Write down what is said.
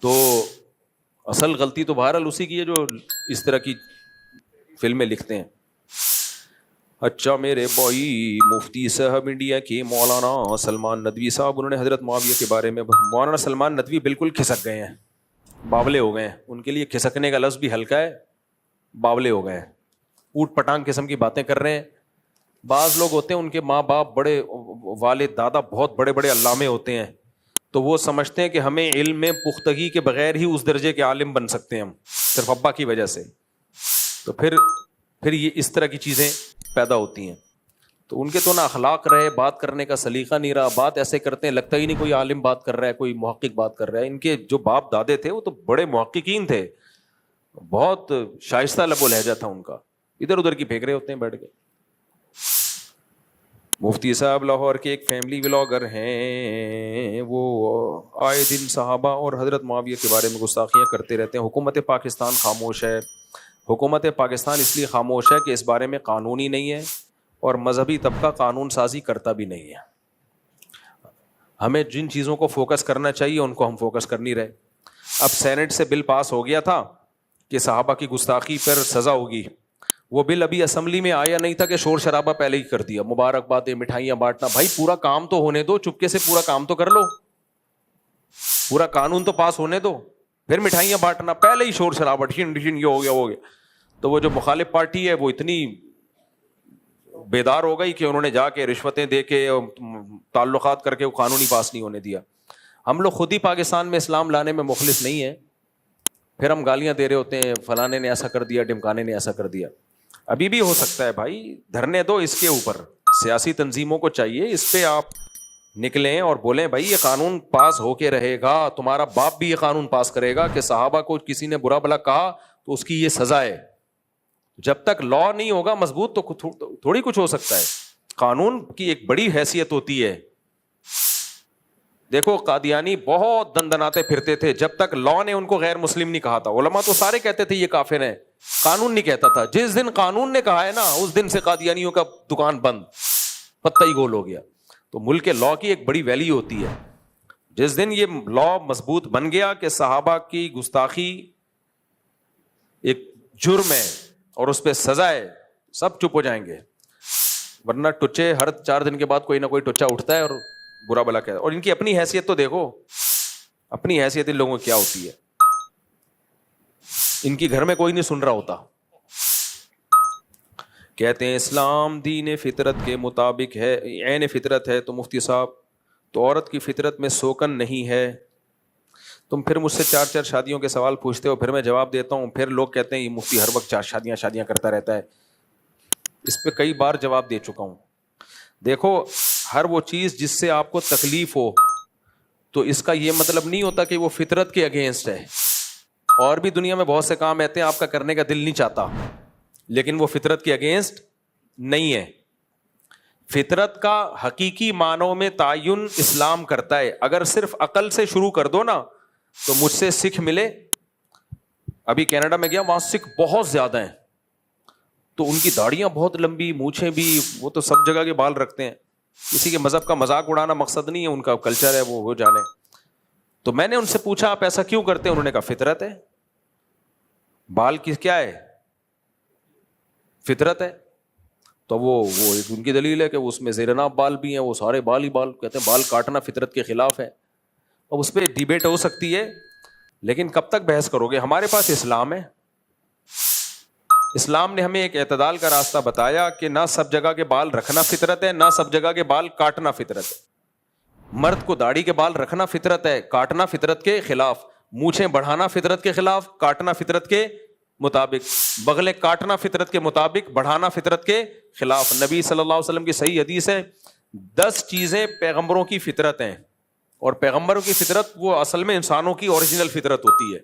تو اصل غلطی تو بہرحال اسی کی ہے جو اس طرح کی فلمیں لکھتے ہیں. اچھا میرے بھائی مفتی صاحب انڈیا کے مولانا سلمان ندوی صاحب, انہوں نے حضرت معاویہ کے بارے میں, مولانا سلمان ندوی بالکل کھسک گئے ہیں, باولے ہو گئے ہیں. ان کے لیے کھسکنے کا لفظ بھی ہلکا ہے, باولے ہو گئے ہیں, اوٹ پٹانگ قسم کی باتیں کر رہے ہیں. بعض لوگ ہوتے ہیں ان کے ماں باپ بڑے, والد دادا بہت بڑے بڑے علامے ہوتے ہیں, تو وہ سمجھتے ہیں کہ ہمیں علم میں پختگی کے بغیر ہی اس درجے کے عالم بن سکتے ہیں ہم, صرف ابا کی وجہ سے. تو پھر یہ اس طرح کی چیزیں پیدا ہوتی ہیں. تو ان کے تو نہ اخلاق رہے, بات کرنے کا سلیقہ نہیں رہا, بات ایسے کرتے ہیں لگتا ہی نہیں کوئی عالم بات کر رہا ہے, کوئی محقق بات کر رہا ہے. ان کے جو باپ دادے تھے وہ تو بڑے محققین تھے, بہت شائستہ لب و لہجہ تھا ان کا, ادھر ادھر کی پھینک رہے ہوتے ہیں بیٹھ کے. مفتی صاحب لاہور کے ایک فیملی ولاگر ہیں, وہ آئے دن صحابہ اور حضرت معاویہ کے بارے میں گستاخیاں کرتے رہتے ہیں. حکومت پاکستان خاموش ہے. حکومت پاکستان اس لیے خاموش ہے کہ اس بارے میں قانون ہی نہیں ہے اور مذہبی طبقہ قانون سازی کرتا بھی نہیں ہے. ہمیں جن چیزوں کو فوکس کرنا چاہیے ان کو ہم فوکس کر نہیں رہے. اب سینٹ سے بل پاس ہو گیا تھا کہ صحابہ کی گستاخی پر سزا ہوگی, وہ بل ابھی اسمبلی میں آیا نہیں تھا کہ شور شرابہ پہلے ہی کر دیا, مبارکبادیں, مٹھائیاں بانٹنا. بھائی پورا کام تو ہونے دو, چپکے سے پورا کام تو کر لو, پورا قانون تو پاس ہونے دو, پھر مٹھائیاں بانٹنا, پہلے ہی شور شرابہ ڈھشن ڈھشن یہ ہو گیا. تو وہ جو مخالف پارٹی ہے وہ اتنی بیدار ہو گئی کہ انہوں نے جا کے رشوتیں دے کے تعلقات کر کے وہ قانون ہی پاس نہیں ہونے دیا. ہم لوگ خود ہی پاکستان میں اسلام لانے میں مخلص نہیں ہیں, پھر ہم گالیاں دے رہے ہوتے ہیں فلانے نے ایسا کر دیا, ڈمکانے نے ایسا کر دیا. ابھی بھی ہو سکتا ہے بھائی, دھرنے دو اس کے اوپر, سیاسی تنظیموں کو چاہیے اس پہ آپ نکلیں اور بولیں بھائی یہ قانون پاس ہو کے رہے گا, تمہارا باپ بھی یہ قانون پاس کرے گا کہ صحابہ کو کسی نے برا بھلا کہا تو اس کی یہ سزا ہے. جب تک لا نہیں ہوگا مضبوط تو تھوڑی کچھ ہو سکتا ہے. قانون کی ایک بڑی حیثیت ہوتی ہے. دیکھو قادیانی بہت دندناتے پھرتے تھے جب تک لا نے ان کو غیر مسلم نہیں کہا تھا. علماء تو سارے کہتے تھے یہ کافر ہیں, قانون نہیں کہتا تھا. جس دن قانون نے کہا ہے نا اس دن سے قادیانیوں کا دکان بند, پتہ ہی گول ہو گیا. تو ملک کے لا کی ایک بڑی ویلیو ہوتی ہے. جس دن یہ لا مضبوط بن گیا کہ صحابہ کی گستاخی ایک جرم ہے اور اس پہ سزا ہے, سب چپ ہو جائیں گے. ورنہ ٹچے ہر 4 دن کے بعد کوئی نہ کوئی ٹچا اٹھتا ہے اور برا بلا کہتا ہے. اور ان کی اپنی حیثیت تو دیکھو, اپنی حیثیت ان لوگوں کی کیا ہوتی ہے. ان کی گھر میں کوئی نہیں سن رہا ہوتا. کہتے ہیں اسلام دین فطرت کے مطابق ہے, عین فطرت ہے. تو مفتی صاحب تو عورت کی فطرت میں سوکن نہیں ہے. تم پھر مجھ سے 4 شادیوں کے سوال پوچھتے ہو, پھر میں جواب دیتا ہوں, پھر لوگ کہتے ہیں یہ مفتی ہر وقت 4 شادیاں کرتا رہتا ہے. اس پہ کئی بار جواب دے چکا ہوں. دیکھو ہر وہ چیز جس سے آپ کو تکلیف ہو تو اس کا یہ مطلب نہیں ہوتا کہ وہ فطرت کے اگینسٹ ہے. اور بھی دنیا میں بہت سے کام ایسے ہیں آپ کا کرنے کا دل نہیں چاہتا لیکن وہ فطرت کے اگینسٹ نہیں ہے. فطرت کا حقیقی معنوں میں تعین اسلام کرتا ہے. اگر صرف عقل سے شروع کر دو نا تو مجھ سے سکھ ملے, ابھی کینیڈا میں گیا, وہاں سکھ بہت زیادہ ہیں, تو ان کی داڑیاں بہت لمبی, مونچھیں بھی, وہ تو سب جگہ کے بال رکھتے ہیں. کسی کے مذہب کا مذاق اڑانا مقصد نہیں ہے, ان کا کلچر ہے, وہ جانے. تو میں نے ان سے پوچھا آپ ایسا کیوں کرتے ہیں, انہوں نے کہا فطرت ہے. بال کیا ہے, فطرت ہے. تو وہ ایک ان کی دلیل ہے کہ اس میں زیر ناف بال بھی ہیں, وہ سارے بال ہی بال, کہتے ہیں بال کاٹنا فطرت کے خلاف ہے. اب اس پہ ڈیبیٹ ہو سکتی ہے لیکن کب تک بحث کرو گے. ہمارے پاس اسلام ہے, اسلام نے ہمیں ایک اعتدال کا راستہ بتایا کہ نہ سب جگہ کے بال رکھنا فطرت ہے, نہ سب جگہ کے بال کاٹنا فطرت ہے. مرد کو داڑھی کے بال رکھنا فطرت ہے, کاٹنا فطرت کے خلاف. مونچھیں بڑھانا فطرت کے خلاف, کاٹنا فطرت کے مطابق. بغلیں کاٹنا فطرت کے مطابق, بڑھانا فطرت کے خلاف. نبی صلی اللہ علیہ وسلم کی صحیح حدیث ہے 10 چیزیں پیغمبروں کی فطرت ہیں, اور پیغمبروں کی فطرت وہ اصل میں انسانوں کی اوریجنل فطرت ہوتی ہے.